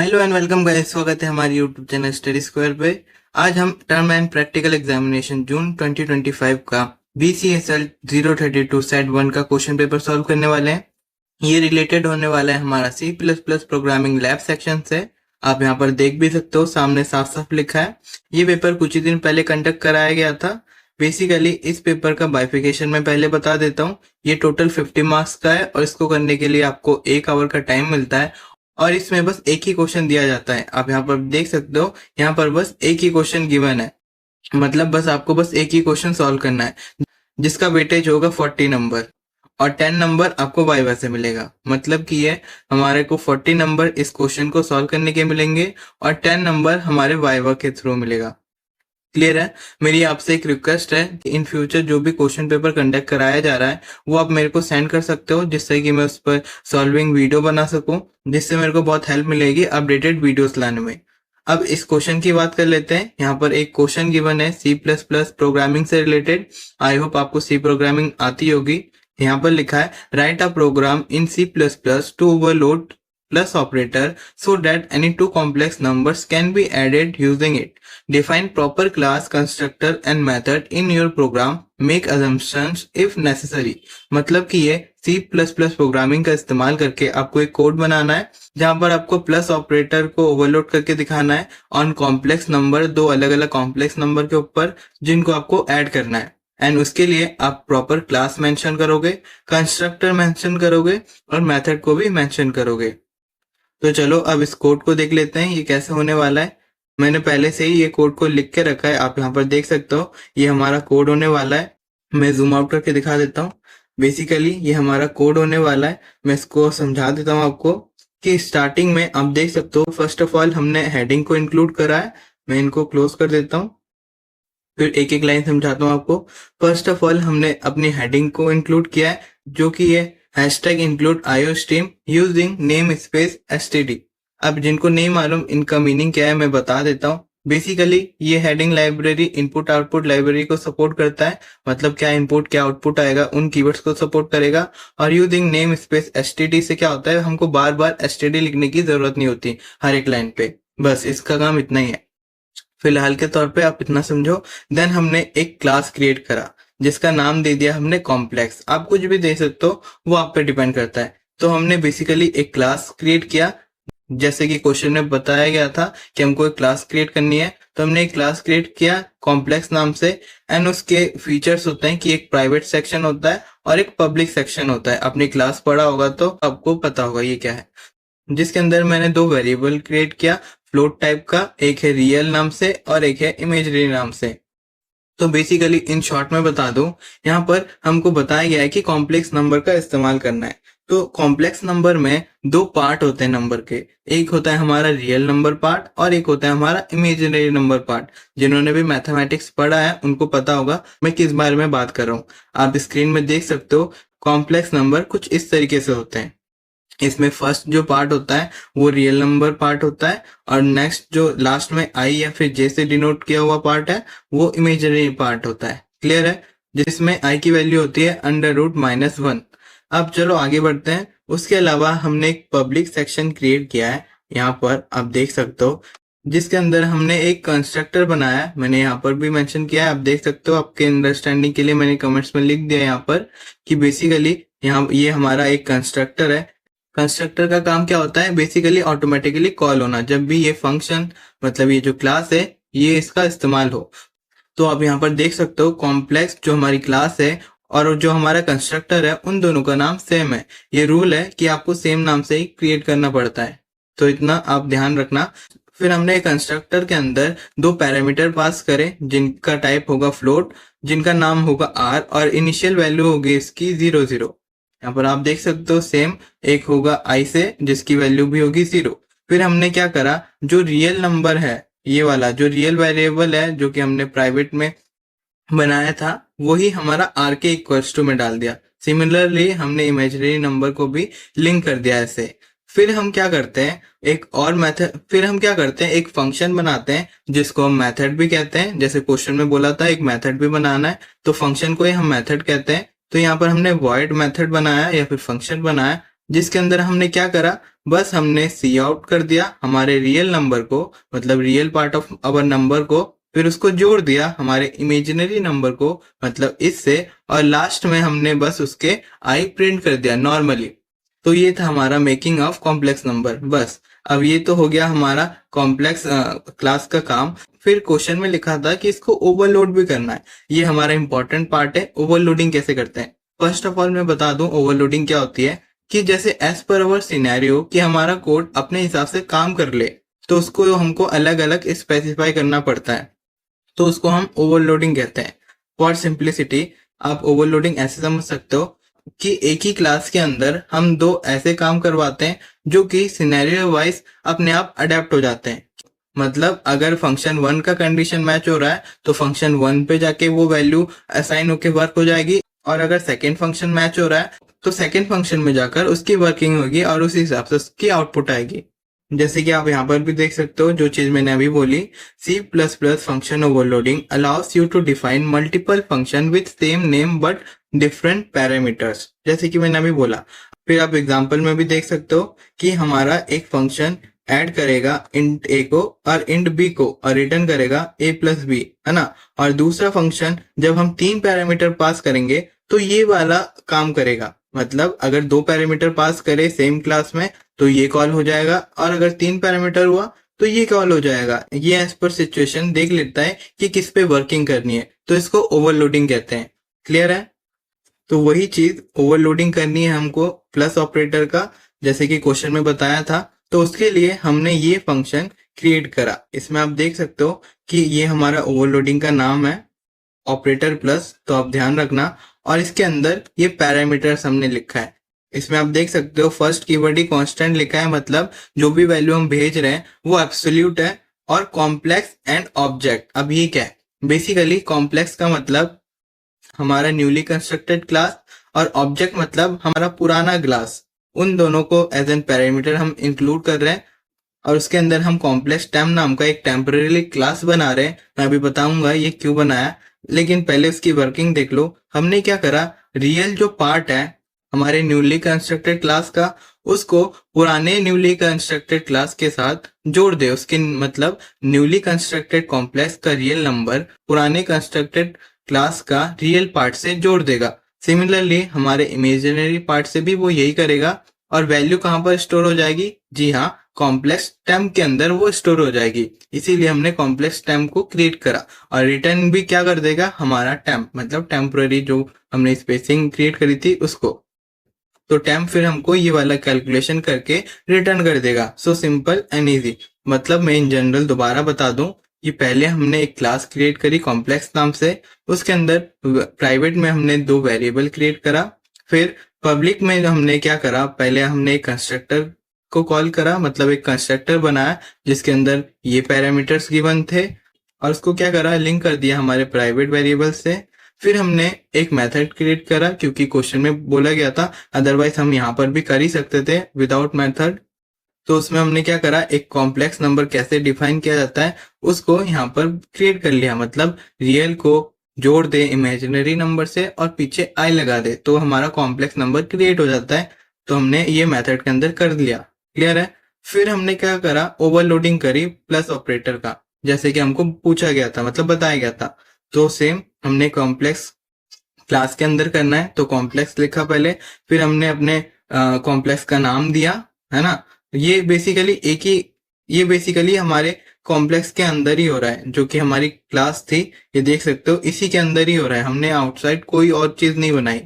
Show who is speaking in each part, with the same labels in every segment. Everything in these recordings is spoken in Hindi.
Speaker 1: हेलो एंड वेलकम गाइस, स्वागत है हमारे यूट्यूब चैनल स्टडी स्क्वायर पे। आज हम टर्म एंड प्रैक्टिकल एग्जामिनेशन जून 2025 का BCSL 032 सेट 1 का क्वेश्चन पेपर सॉल्व करने वाले हैं। ये रिलेटेड होने वाला है हमारा C++ प्रोग्रामिंग लैब सेक्शन से। आप यहाँ पर देख भी सकते हो, सामने साफ साफ लिखा है। ये पेपर कुछ ही दिन पहले कंडक्ट कराया गया था। बेसिकली इस पेपर का बाइफिकेशन मैं पहले बता देता हूँ। ये टोटल 50 मार्क्स का है और इसको करने के लिए आपको 1 आवर का टाइम मिलता है और इसमें बस एक ही क्वेश्चन दिया जाता है। आप यहाँ पर देख सकते हो, यहाँ पर बस एक ही क्वेश्चन गिवन है, मतलब बस आपको बस एक ही क्वेश्चन सॉल्व करना है, जिसका वेटेज होगा 40 नंबर और 10 नंबर आपको वाइवा से मिलेगा। मतलब कि ये हमारे को 40 नंबर इस क्वेश्चन को सॉल्व करने के मिलेंगे और 10 नंबर हमारे वाइवा के थ्रू मिलेगा। क्लियर है? मेरी आपसे एक रिक्वेस्ट है कि इन फ्यूचर जो भी क्वेश्चन पेपर कंडक्ट कराया जा रहा है वो आप मेरे को सेंड कर सकते हो, जिससे कि मैं उस पर सॉल्विंग वीडियो बना सकूं, जिससे मेरे को बहुत हेल्प मिलेगी अपडेटेड वीडियोस लाने में। अब इस क्वेश्चन की बात कर लेते हैं। यहाँ पर एक क्वेश्चन गिवन है C++ प्रोग्रामिंग से रिलेटेड। आई होप आपको सी प्रोग्रामिंग आती होगी। यहाँ पर लिखा है, write a program in C++ to overload plus operator so that any two complex numbers can be added using it. Define proper class, constructor and method in your program. Make assumptions if necessary. मतलब कि ये C++ प्रोग्रामिंग का इस्तेमाल करके आपको एक कोड बनाना है जहां पर आपको प्लस ऑपरेटर को ओवरलोड करके दिखाना है ऑन कॉम्प्लेक्स नंबर, दो अलग अलग कॉम्प्लेक्स नंबर के ऊपर जिनको आपको ऐड करना है। एंड उसके लिए आप प्रॉपर क्लास मेंशन करोगे, कंस्ट्रक्टर मेंशन करोगे और मेथड को भी मेंशन करोगे। तो चलो अब इस कोड को देख लेते हैं ये कैसे होने वाला है। मैंने पहले से ही ये कोड को लिख के रखा है, आप यहाँ पर देख सकते हो। ये हमारा कोड होने वाला है। मैं जूम आउट करके दिखा देता हूँ। बेसिकली ये हमारा कोड होने वाला है। मैं इसको समझा देता हूँ आपको कि स्टार्टिंग में आप देख सकते हो, फर्स्ट ऑफ ऑल हमने हेडिंग को इंक्लूड करा है। मैं इनको क्लोज कर देता हूँ, फिर एक एक लाइन समझाता हूँ आपको। फर्स्ट ऑफ ऑल हमने अपनी हेडिंग को इंक्लूड किया है, जो कि ये hashtag include IOStream using name space std। अब जिनको नहीं मालूम इनका मीनिंग क्या है मैं बता देता हूँ। बेसिकली ये heading library input output library को सपोर्ट करता है। मतलब क्या इनपुट क्या आउटपुट आएगा उन कीवर्ड्स को सपोर्ट करेगा। और यूजिंग नेम स्पेस std से क्या होता है, हमको बार बार std लिखने की जरूरत नहीं होती हर एक लाइन पे। बस इसका काम इतना ही है फिलहाल के तौर पे, आप इतना समझो। देन हमने एक क्लास क्रिएट करा जिसका नाम दे दिया हमने कॉम्प्लेक्स। आप कुछ भी दे सकते हो, वो आप पे डिपेंड करता है। तो हमने बेसिकली एक क्लास क्रिएट किया, जैसे कि क्वेश्चन में बताया गया था कि हमको एक क्लास क्रिएट करनी है। तो हमने एक क्लास क्रिएट किया कॉम्प्लेक्स नाम से। एंड उसके फीचर्स होते हैं कि एक प्राइवेट सेक्शन होता है और एक पब्लिक सेक्शन होता है। अपनी क्लास पढ़ा होगा तो आपको पता होगा ये क्या है। जिसके अंदर मैंने दो वेरिएबल क्रिएट किया फ्लोट टाइप का, एक है रियल नाम से और एक है इमेजरी नाम से। तो बेसिकली इन शॉर्ट में बता दूं, यहाँ पर हमको बताया गया है कि कॉम्प्लेक्स नंबर का इस्तेमाल करना है। तो कॉम्प्लेक्स नंबर में दो पार्ट होते हैं नंबर के, एक होता है हमारा रियल नंबर पार्ट और एक होता है हमारा इमेजिनरी नंबर पार्ट। जिन्होंने भी मैथमेटिक्स पढ़ा है उनको पता होगा मैं किस बारे में बात कर रहा हूँ। आप स्क्रीन में देख सकते हो, कॉम्प्लेक्स नंबर कुछ इस तरीके से होते हैं। इसमें फर्स्ट जो पार्ट होता है वो रियल नंबर पार्ट होता है और नेक्स्ट जो लास्ट में आई या फिर जे से डिनोट किया हुआ पार्ट है वो इमेजिनरी पार्ट होता है। क्लियर है? जिसमें आई की वैल्यू होती है √-1। अब चलो आगे बढ़ते हैं। उसके अलावा हमने एक पब्लिक सेक्शन क्रिएट किया है, यहाँ पर आप देख सकते हो, जिसके अंदर हमने एक कंस्ट्रक्टर बनाया है। मैंने यहाँ पर भी मेंशन किया है, आप देख सकते हो। आपके अंडरस्टैंडिंग के लिए मैंने कमेंट्स में लिख दिया यहाँ पर कि बेसिकली यहाँ ये हमारा एक कंस्ट्रक्टर है। कंस्ट्रक्टर का काम क्या होता है, बेसिकली ऑटोमेटिकली कॉल होना जब भी ये फंक्शन, मतलब ये जो क्लास है ये इसका इस्तेमाल हो। तो आप यहाँ पर देख सकते हो, कॉम्प्लेक्स जो हमारी क्लास है और जो हमारा कंस्ट्रक्टर है उन दोनों का नाम सेम है। ये रूल है कि आपको सेम नाम से ही क्रिएट करना पड़ता है, तो इतना आप ध्यान रखना। फिर हमने कंस्ट्रक्टर के अंदर दो पैरामीटर पास करे जिनका टाइप होगा फ्लोट, जिनका नाम होगा r और इनिशियल वैल्यू होगी इसकी 0, 0। यहाँ पर आप देख सकते हो सेम, एक होगा i से जिसकी वैल्यू भी होगी 0। फिर हमने क्या करा, जो रियल नंबर है, ये वाला जो रियल वेरिएबल है जो कि हमने प्राइवेट में बनाया था, वही हमारा r के इक्वल्स टू में डाल दिया। सिमिलरली हमने इमेजिनरी नंबर को भी लिंक कर दिया ऐसे। फिर हम क्या करते हैं, एक फंक्शन बनाते हैं जिसको हम मेथड भी कहते हैं। जैसे क्वेश्चन में बोला था एक मेथड भी बनाना है, तो फंक्शन को ही हम मेथड कहते हैं। तो यहाँ पर हमने वॉइड मेथड बनाया या फिर फंक्शन बनाया जिसके अंदर हमने क्या करा, बस हमने सी आउट कर दिया हमारे रियल नंबर को, मतलब real part of our number को, फिर उसको जोड़ दिया हमारे इमेजिनरी नंबर को, मतलब इससे, और लास्ट में हमने बस उसके आई प्रिंट कर दिया नॉर्मली। तो ये था हमारा मेकिंग ऑफ कॉम्प्लेक्स नंबर। बस अब ये तो हो गया हमारा कॉम्प्लेक्स क्लास का काम। फिर क्वेश्चन में लिखा था कि इसको ओवरलोड भी करना है। ये हमारा इंपॉर्टेंट पार्ट है, ओवरलोडिंग कैसे करते हैं। फर्स्ट ऑफ ऑल मैं बता दूं ओवरलोडिंग क्या होती है, कि जैसे एज पर अवर सिनेरियो कि हमारा कोड अपने हिसाब से काम कर ले, तो उसको हमको अलग अलग स्पेसिफाई करना पड़ता है, तो उसको हम ओवरलोडिंग कहते हैं। फॉर सिंप्लिसिटी आप ओवरलोडिंग ऐसे समझ सकते हो कि एक ही क्लास के अंदर हम दो ऐसे काम करवाते हैं जो कि सिनेरियो वाइज अपने आप अडेप्ट हो जाते हैं। मतलब अगर फंक्शन 1 का कंडीशन मैच हो रहा है तो फंक्शन 1 पे जाके वो वैल्यू असाइन होके वर्क हो जाएगी, और अगर सेकेंड फंक्शन मैच हो रहा है तो सेकेंड फंक्शन में जाकर उसकी वर्किंग होगी और उस हिसाब से उसकी आउटपुट आएगी। जैसे कि आप यहाँ पर भी देख सकते हो जो चीज मैंने अभी बोली, C++ function overloading allows you to define multiple function with same name but different parameters, जैसे कि मैंने अभी बोला। फिर आप एग्जांपल में भी देख सकते हो कि हमारा एक फंक्शन ऐड करेगा इंट ए को और इंट बी को और रिटर्न करेगा a+b, है ना। और दूसरा फंक्शन जब हम 3 पैरामीटर पास करेंगे तो ये वाला काम करेगा, मतलब अगर 2 पैरामीटर पास करे सेम क्लास में तो ये कॉल हो जाएगा, और अगर 3 पैरामीटर हुआ तो ये कॉल हो जाएगा। ये एज पर सिचुएशन देख लेता है कि किस पे वर्किंग करनी है, तो इसको ओवरलोडिंग कहते हैं। क्लियर है। तो वही चीज ओवरलोडिंग करनी है हमको प्लस ऑपरेटर का, जैसे कि क्वेश्चन में बताया था। तो उसके लिए हमने ये फंक्शन क्रिएट करा। इसमें आप देख सकते हो कि ये हमारा ओवरलोडिंग का नाम है, ऑपरेटर प्लस, तो आप ध्यान रखना। और इसके अंदर ये पैरामीटर्स हमने लिखा है। इसमें आप देख सकते हो फर्स्ट कीवर्ड ही कांस्टेंट लिखा है, मतलब जो भी वैल्यू हम भेज रहे हैं वो एब्सोल्यूट है। और कॉम्प्लेक्स एंड ऑब्जेक्ट, अब ये क्या है, बेसिकली कॉम्प्लेक्स का मतलब हमारा न्यूली कंस्ट्रक्टेड क्लास, और ऑब्जेक्ट मतलब हमारा पुराना क्लास, उन दोनों को एज एन पैरामीटर हम इंक्लूड कर रहे हैं। और उसके अंदर हम कॉम्प्लेक्स टेम नाम का एक टेम्परेरी क्लास बना रहे हैं। मैं अभी बताऊंगा ये क्यों बनाया, लेकिन पहले उसकी वर्किंग देख लो। हमने क्या करा, रियल जो पार्ट है हमारे न्यूली कंस्ट्रक्टेड क्लास का, उसको पुराने न्यूली कंस्ट्रक्टेड क्लास के साथ जोड़ दे। उसके मतलब न्यूली कंस्ट्रक्टेड कॉम्प्लेक्स का रियल नंबर पुराने कंस्ट्रक्टेड क्लास का रियल पार्ट से जोड़ देगा। सिमिलरली हमारे इमेजिनरी पार्ट से भी वो यही करेगा। और वैल्यू कहां पर स्टोर हो जाएगी, जी हाँ, कॉम्प्लेक्स टेम के अंदर वो स्टोर हो जाएगी। इसीलिए हमने कॉम्प्लेक्स टेम को क्रिएट करा। और रिटर्न भी क्या कर देगा, हमारा टेम्प, मतलब टेम्पररी जो हमने स्पेसिंग क्रिएट करी थी उसको। तो टेम्प फिर हमको ये वाला कैलकुलेशन करके रिटर्न कर देगा। So simple and easy. मतलब मैं इन जनरल दोबारा बता दूं कि पहले हमने एक क्लास क्रिएट करी कॉम्प्लेक्स नाम से, उसके अंदर प्राइवेट में हमने 2 वेरिएबल क्रिएट करा। फिर पब्लिक में हमने क्या करा, पहले हमने एक कंस्ट्रक्टर को कॉल करा, मतलब एक कंस्ट्रक्टर बनाया जिसके अंदर ये पैरामीटर्स गिवन थे, और उसको क्या करा, लिंक कर दिया हमारे प्राइवेट वेरिएबल से। फिर हमने एक मेथड क्रिएट करा, क्योंकि क्वेश्चन में बोला गया था, अदरवाइज हम यहाँ पर भी कर ही सकते थे विदाउट मेथड। तो उसमें हमने क्या करा, एक कॉम्प्लेक्स नंबर कैसे डिफाइन किया जाता है उसको यहाँ पर क्रिएट कर लिया। मतलब रियल को जोड़ दे इमेजिनरी नंबर से और पीछे आई लगा दे तो हमारा कॉम्प्लेक्स नंबर क्रिएट हो जाता है। तो हमने ये मेथड के अंदर कर लिया। क्लियर है। फिर हमने क्या करा, ओवरलोडिंग करी प्लस ऑपरेटर का, जैसे कि हमको पूछा गया था, मतलब बताया गया था। तो सेम हमने कॉम्प्लेक्स क्लास के अंदर करना है, तो कॉम्प्लेक्स लिखा पहले, फिर हमने अपने कॉम्प्लेक्स का नाम दिया, है ना। ये बेसिकली हमारे कॉम्प्लेक्स के अंदर ही हो रहा है, जो कि हमारी क्लास थी, ये देख सकते हो इसी के अंदर ही हो रहा है। हमने आउटसाइड कोई और चीज नहीं बनाई।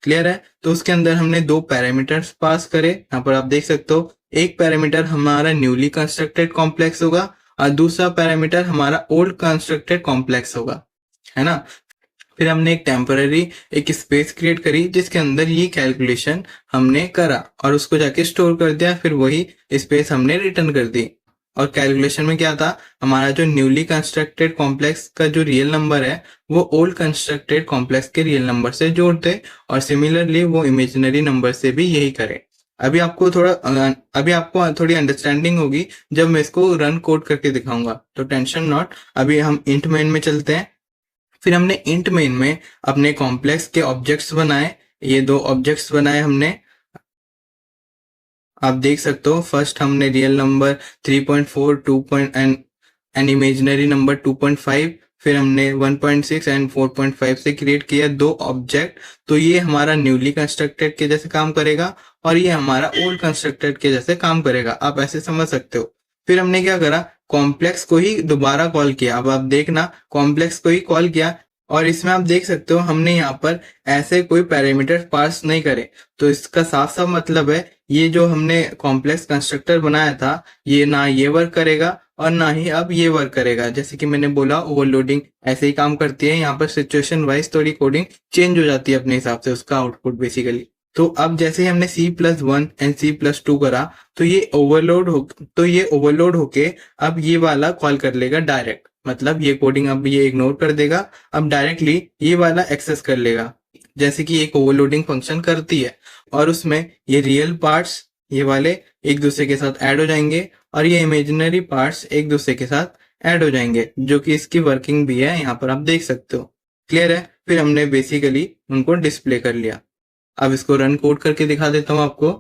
Speaker 1: क्लियर है। तो उसके अंदर हमने 2 पैरामीटर्स पास करे। यहाँ पर आप देख सकते हो एक पैरामीटर हमारा न्यूली कंस्ट्रक्टेड कॉम्प्लेक्स होगा और दूसरा पैरामीटर हमारा ओल्ड कंस्ट्रक्टेड कॉम्प्लेक्स होगा, है ना। फिर हमने एक टेम्पररी एक स्पेस क्रिएट करी जिसके अंदर ये कैलकुलेशन हमने करा और उसको जाके स्टोर कर दिया। फिर वही स्पेस हमने रिटर्न कर दी। और कैलकुलेशन में क्या था, हमारा जो न्यूली कंस्ट्रक्टेड कॉम्प्लेक्स का जो रियल नंबर है वो ओल्ड कंस्ट्रक्टेड कॉम्प्लेक्स के रियल नंबर से जोड़ दे, और सिमिलरली वो इमेजिनरी नंबर से भी यही करे। अभी आपको थोड़ी अंडरस्टैंडिंग होगी जब मैं इसको रन कोड करके दिखाऊंगा, तो टेंशन नॉट। अभी हम इंट मेन में चलते हैं। फिर हमने इंट मेन में अपने कॉम्प्लेक्स के ऑब्जेक्ट्स बनाए। ये 2 ऑब्जेक्ट्स बनाए हमने, आप देख सकते हो फर्स्ट हमने real number 3.4 and imaginary number 2.5, फिर हमने 1.6 एंड 4.5 से क्रिएट किया दो ऑब्जेक्ट। तो ये हमारा न्यूली कंस्ट्रक्टेड के जैसे काम करेगा और ये हमारा ओल्ड कंस्ट्रक्टेड के जैसे काम करेगा, आप ऐसे समझ सकते हो। फिर हमने क्या करा, कॉम्प्लेक्स को ही दोबारा कॉल किया। अब आप देखना, कॉम्प्लेक्स को ही कॉल किया और इसमें आप देख सकते हो हमने यहाँ पर ऐसे कोई पैरामीटर पास नहीं करे। तो इसका साफ साफ मतलब है ये जो हमने कॉम्प्लेक्स कंस्ट्रक्टर बनाया था ये ना ये वर्क करेगा और ना ही अब ये वर्क करेगा। जैसे कि मैंने बोला ओवरलोडिंग ऐसे ही काम करती है, यहाँ पर सिचुएशन वाइज थोड़ी कोडिंग चेंज हो जाती है अपने हिसाब से उसका आउटपुट बेसिकली। तो अब जैसे ही हमने C+1 एंड C+2 करा तो ये ओवरलोड होके अब ये वाला कॉल कर लेगा डायरेक्ट, मतलब ये कोडिंग अब ये इग्नोर कर देगा, अब डायरेक्टली ये वाला एक्सेस कर लेगा जैसे कि एक ओवरलोडिंग फंक्शन करती है। और उसमें ये रियल पार्ट्स ये वाले एक दूसरे के साथ ऐड हो जाएंगे और ये इमेजिनरी पार्ट्स एक दूसरे के साथ ऐड हो जाएंगे, जो कि इसकी वर्किंग भी है, यहाँ पर आप देख सकते हो। क्लियर है? फिर हमने बेसिकली उनको डिस्प्ले कर लिया। अब इसको रन कोड करके दिखा देता हूं आपको।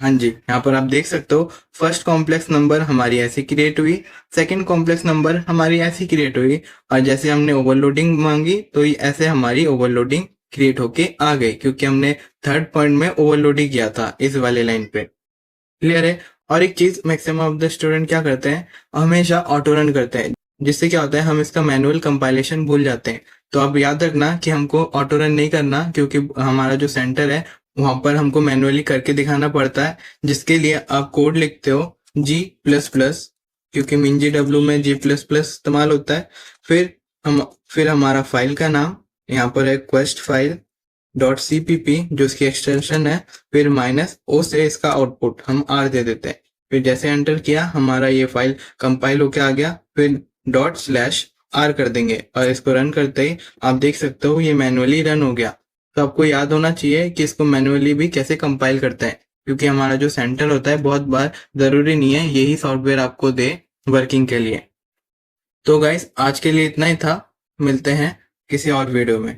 Speaker 1: हाँ जी, यहाँ पर आप देख सकते हो फर्स्ट कॉम्प्लेक्स नंबर हमारी ऐसी क्रिएट हुई, सेकंड कॉम्प्लेक्स नंबर हमारी ऐसी क्रिएट हुई और जैसे हमने ओवरलोडिंग मांगी तो ये ऐसे हमारी ओवरलोडिंग क्रिएट होके आ गई, क्योंकि हमने थर्ड पॉइंट में ओवरलोडिंग किया था इस वाले लाइन पे। क्लियर है? और एक चीज मैक्सिमम ऑफ द स्टूडेंट क्या करते हैं, हमेशा ऑटो रन करते हैं, जिससे क्या होता है हम इसका मैनुअल कंपाइलेशन भूल जाते हैं। तो अब याद रखना कि हमको ऑटो रन नहीं करना, क्योंकि हमारा जो सेंटर है वहां पर हमको मैनुअली करके दिखाना पड़ता है, जिसके लिए आप कोड लिखते हो G++, क्योंकि MinGW में G++ इस्तेमाल होता है। फिर हमारा फाइल का नाम यहाँ पर है क्वेस्ट फाइल .cpp जो इसकी एक्सटेंशन है, फिर -o से इसका आउटपुट हम r दे देते हैं। फिर जैसे एंटर किया हमारा ये फाइल कंपाइल होके आ गया, फिर ./r कर देंगे और इसको रन करते ही आप देख सकते हो ये मैनुअली रन हो गया। तो आपको याद होना चाहिए कि इसको मैनुअली भी कैसे कंपाइल करते हैं, क्योंकि हमारा जो सेंटर होता है बहुत बार जरूरी नहीं है यही सॉफ्टवेयर आपको दे वर्किंग के लिए। तो गाइस आज के लिए इतना ही था, मिलते हैं किसी और वीडियो में।